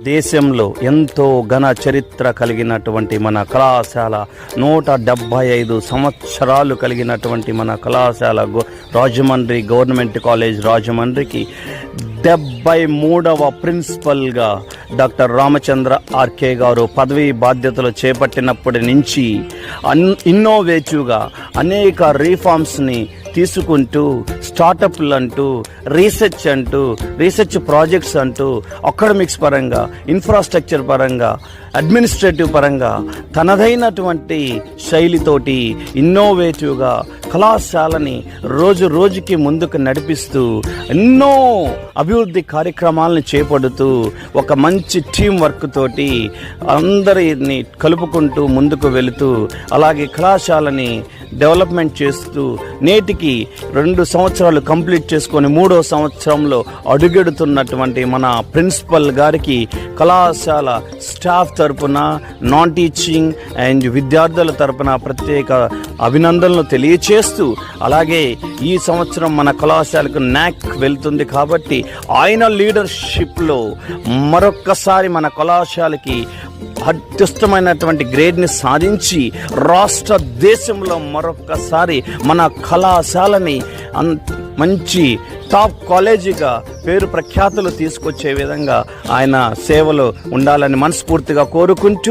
దేశంలో ఎంతో ఘన చరిత్ర కలిగినటువంటి మన కళాశాల 175 సంవత్సరాలు కలిగినటువంటి మన కళాశాల రాజమండ్రి గవర్నమెంట్ కాలేజ్ రాజమండ్రికి 73వ ప్రిన్సిపల్గా డాక్టర్ రామచంద్ర ఆర్కే గారు పదవీ బాధ్యతలు చేపట్టినప్పటి నుంచి ఇన్నోవేటివ్గా అనేక రీఫార్మ్స్ని తీసుకుంటూ స్టార్టప్లు అంటూ రీసెర్చ్ ప్రాజెక్ట్స్ అంటూ అకాడమిక్స్ పరంగా ఇన్ఫ్రాస్ట్రక్చర్ పరంగా అడ్మినిస్ట్రేటివ్ పరంగా తనదైనటువంటి శైలితోటి ఇన్నోవేటివ్గా కళాశాలని రోజు రోజుకి ముందుకు నడిపిస్తూ ఎన్నో అభివృద్ధి కార్యక్రమాలను చేపడుతూ ఒక మంచి టీం వర్క్ తోటి అందరిని కలుపుకుంటూ ముందుకు వెళుతూ అలాగే కళాశాలని డెవలప్మెంట్ చేస్తూ నేటికి 2 సంవత్సరాలు కంప్లీట్ చేసుకొని 3వ సంవత్సరంలో అడుగెడుతున్నటువంటి మన ప్రిన్సిపల్ గారికి కళాశాల స్టాఫ్ తరపున నాన్ టీచింగ్ అండ్ విద్యార్థుల తరపున ప్రత్యేక అభినందనలు తెలియచేస్తూ అలాగే ఈ సంవత్సరం మన కళాశాలకు నాక్ వెళ్తుంది కాబట్టి ఆయన లీడర్షిప్లో మరొక్కసారి మన కళాశాలకి అత్యుత్తమైనటువంటి గ్రేడ్ని సాధించి రాష్ట్ర దేశంలో మరొక్కసారి మన కళాశాలని మంచి టాప్ కాలేజీగా పేరు ప్రఖ్యాతులు తీసుకొచ్చే విధంగా ఆయన సేవలు ఉండాలని మనస్ఫూర్తిగా కోరుకుంటూ